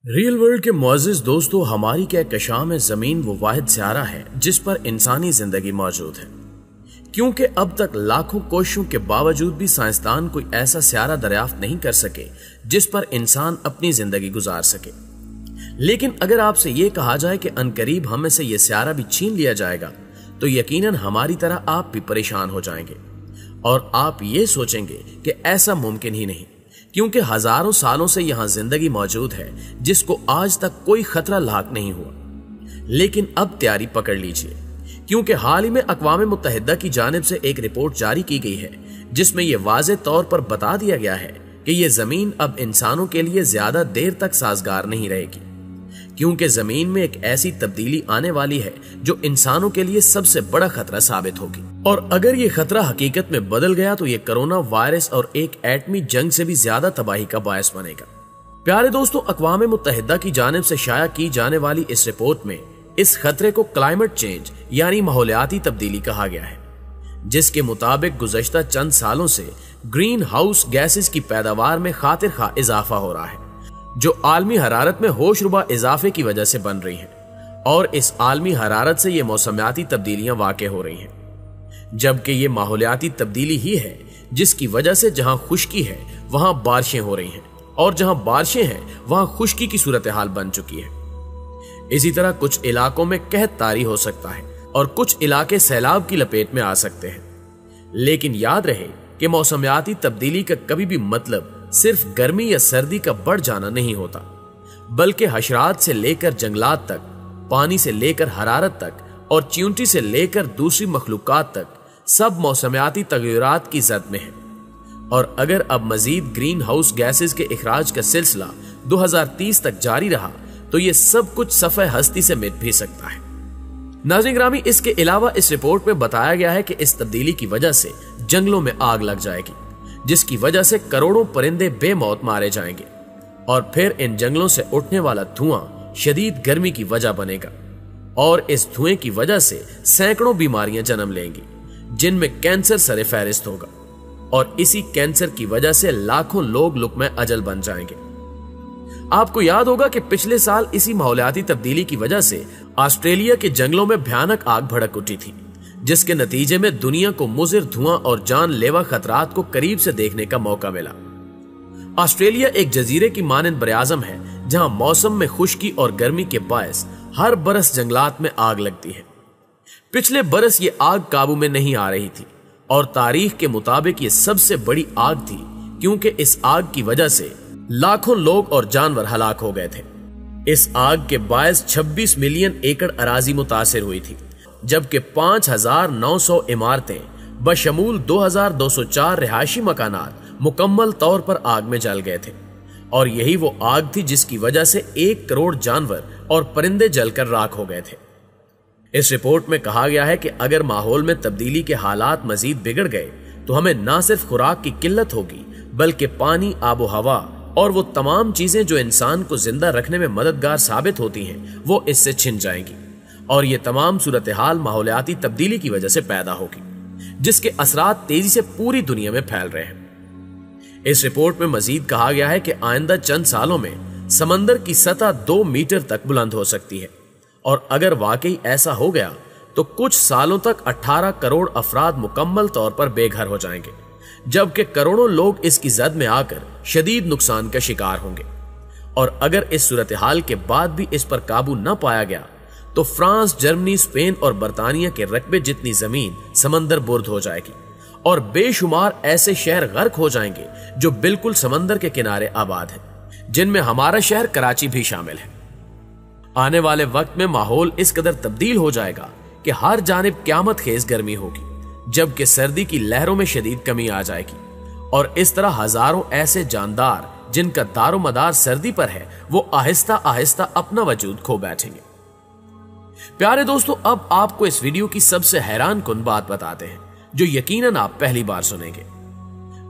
Rail world کے معزز دوستو، ہماری کہکشاں میں زمین وہ واحد سیارہ ہے جس پر انسانی زندگی موجود ہے، کیونکہ اب تک لاکھوں کوششوں کے باوجود بھی سائنسدان کوئی ایسا سیارہ دریافت نہیں کر سکے جس پر انسان اپنی زندگی گزار سکے۔ لیکن اگر آپ سے یہ کہا جائے کہ عنقریب ہمیں سے یہ سیارہ بھی چھین لیا جائے گا تو یقیناً ہماری طرح آپ بھی پریشان ہو جائیں گے، اور آپ یہ سوچیں گے کہ ایسا ممکن ہی نہیں، کیونکہ ہزاروں سالوں سے یہاں زندگی موجود ہے جس کو آج تک کوئی خطرہ لاحق نہیں ہوا۔ لیکن اب تیاری پکڑ لیجئے، کیونکہ حال ہی میں اقوام متحدہ کی جانب سے ایک رپورٹ جاری کی گئی ہے جس میں یہ واضح طور پر بتا دیا گیا ہے کہ یہ زمین اب انسانوں کے لیے زیادہ دیر تک سازگار نہیں رہے گی، کیونکہ زمین میں ایک ایسی تبدیلی آنے والی ہے جو انسانوں کے لیے سب سے بڑا خطرہ ثابت ہوگی، اور اگر یہ خطرہ حقیقت میں بدل گیا تو یہ کرونا وائرس اور ایک ایٹمی جنگ سے بھی زیادہ تباہی کا باعث بنے گا۔ پیارے دوستو، اقوام متحدہ کی جانب سے شائع کی جانے والی اس رپورٹ میں اس خطرے کو کلائمیٹ چینج یعنی ماحولیاتی تبدیلی کہا گیا ہے، جس کے مطابق گزشتہ چند سالوں سے گرین ہاؤس گیسز کی پیداوار میں خاطر خواہ اضافہ ہو رہا ہے، جو عالمی حرارت میں ہوش ربا اضافے کی وجہ سے بن رہی ہیں، اور اس عالمی حرارت سے یہ موسمیاتی تبدیلیاں واقع ہو رہی ہیں، جبکہ یہ ماحولیاتی تبدیلی ہی ہے جس کی وجہ سے جہاں خشکی ہے وہاں بارشیں ہو رہی ہیں، اور جہاں بارشیں ہیں وہاں خشکی کی صورتحال بن چکی ہے۔ اسی طرح کچھ علاقوں میں قحط طاری ہو سکتا ہے اور کچھ علاقے سیلاب کی لپیٹ میں آ سکتے ہیں، لیکن یاد رہے کہ موسمیاتی تبدیلی کا کبھی بھی مطلب صرف گرمی یا سردی کا بڑھ جانا نہیں ہوتا، بلکہ حشرات سے لے کر جنگلات تک، پانی سے لے کر حرارت تک، اور چیونٹی سے لے کر دوسری مخلوقات تک سب موسمیاتی تغیرات کی زد میں ہیں۔ اور اگر اب مزید گرین ہاؤس گیسز کے اخراج کا سلسلہ 2030 تک جاری رہا تو یہ سب کچھ صفحہ ہستی سے مٹ بھی سکتا ہے۔ ناظرین گرامی، اس کے علاوہ اس رپورٹ میں بتایا گیا ہے کہ اس تبدیلی کی وجہ سے جنگلوں میں آگ لگ جائے گی، جس کی وجہ سے کروڑوں پرندے بے موت مارے جائیں گے، اور پھر ان جنگلوں سے اٹھنے والا دھواں شدید گرمی کی وجہ بنے گا، اور اس دھوئیں کی وجہ سے سینکڑوں بیماریاں جنم لیں گی جن میں کینسر سر فہرست ہوگا، اور اسی کینسر کی وجہ سے لاکھوں لوگ لقمہ اجل بن جائیں گے۔ آپ کو یاد ہوگا کہ پچھلے سال اسی ماحولیاتی تبدیلی کی وجہ سے آسٹریلیا کے جنگلوں میں بھیانک آگ بھڑک اٹھی تھی، جس کے نتیجے میں دنیا کو مضر دھواں اور جان لیوا خطرات کو قریب سے دیکھنے کا موقع ملا۔ آسٹریلیا ایک جزیرے کی مانند براعظم ہے جہاں موسم میں خشکی اور گرمی کے باعث ہر برس جنگلات میں آگ لگتی ہے۔ پچھلے برس یہ آگ قابو میں نہیں آ رہی تھی، اور تاریخ کے مطابق یہ سب سے بڑی آگ تھی، کیونکہ اس آگ کی وجہ سے لاکھوں لوگ اور جانور ہلاک ہو گئے تھے۔ اس آگ کے باعث 26 ملین ایکڑ اراضی متاثر ہوئی تھی، جبکہ 5900 عمارتیں بشمول 2204 رہائشی مکانات مکمل طور پر آگ میں جل گئے تھے، اور یہی وہ آگ تھی جس کی وجہ سے 1 کروڑ جانور اور پرندے جل کر راکھ ہو گئے تھے۔ اس رپورٹ میں کہا گیا ہے کہ اگر ماحول میں تبدیلی کے حالات مزید بگڑ گئے تو ہمیں نہ صرف خوراک کی قلت ہوگی، بلکہ پانی، آب و ہوا اور وہ تمام چیزیں جو انسان کو زندہ رکھنے میں مددگار ثابت ہوتی ہیں وہ اس سے چھن جائیں گی، اور یہ تمام صورتحال ماحولیاتی تبدیلی کی وجہ سے پیدا ہوگی، جس کے اثرات تیزی سے پوری دنیا میں پھیل رہے ہیں۔ اس رپورٹ میں مزید کہا گیا ہے کہ آئندہ چند سالوں میں سمندر کی سطح 2 میٹر تک بلند ہو سکتی ہے، اور اگر واقعی ایسا ہو گیا تو کچھ سالوں تک 18 کروڑ افراد مکمل طور پر بے گھر ہو جائیں گے، جبکہ کروڑوں لوگ اس کی زد میں آ کر شدید نقصان کا شکار ہوں گے۔ اور اگر اس صورتحال کے بعد بھی اس پر قابو نہ پایا گیا تو فرانس، جرمنی، اسپین اور برطانیہ کے رقبے جتنی زمین سمندر برد ہو جائے گی، اور بے شمار ایسے شہر غرق ہو جائیں گے جو بالکل سمندر کے کنارے آباد ہیں، جن میں ہمارا شہر کراچی بھی شامل ہے۔ آنے والے وقت میں ماحول اس قدر تبدیل ہو جائے گا کہ ہر جانب قیامت خیز گرمی ہوگی، جبکہ سردی کی لہروں میں شدید کمی آ جائے گی، اور اس طرح ہزاروں ایسے جاندار جن کا دار و مدار سردی پر ہے وہ آہستہ آہستہ اپنا وجود کھو بیٹھیں گے۔ پیارے دوستو، اب آپ کو اس ویڈیو کی سب سے حیران کن بات بتاتے ہیں جو یقیناً آپ پہلی بار سنیں گے۔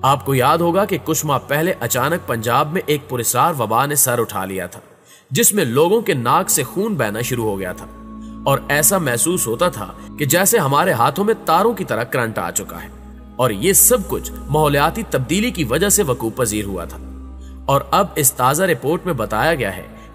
آپ کو یاد ہوگا کہ کچھ ماہ پہلے اچانک پنجاب میں ایک پراسرار وبا نے سر اٹھا لیا تھا، جس میں لوگوں کے ناک سے خون بہنا شروع ہو گیا تھا، اور ایسا محسوس ہوتا تھا کہ جیسے ہمارے ہاتھوں میں تاروں کی طرح کرنٹ آ چکا ہے، اور یہ سب کچھ ماحولیاتی تبدیلی کی وجہ سے وقوع پذیر ہوا تھا۔ اور اب اس تازہ رپورٹ میں بتایا گیا ہے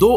2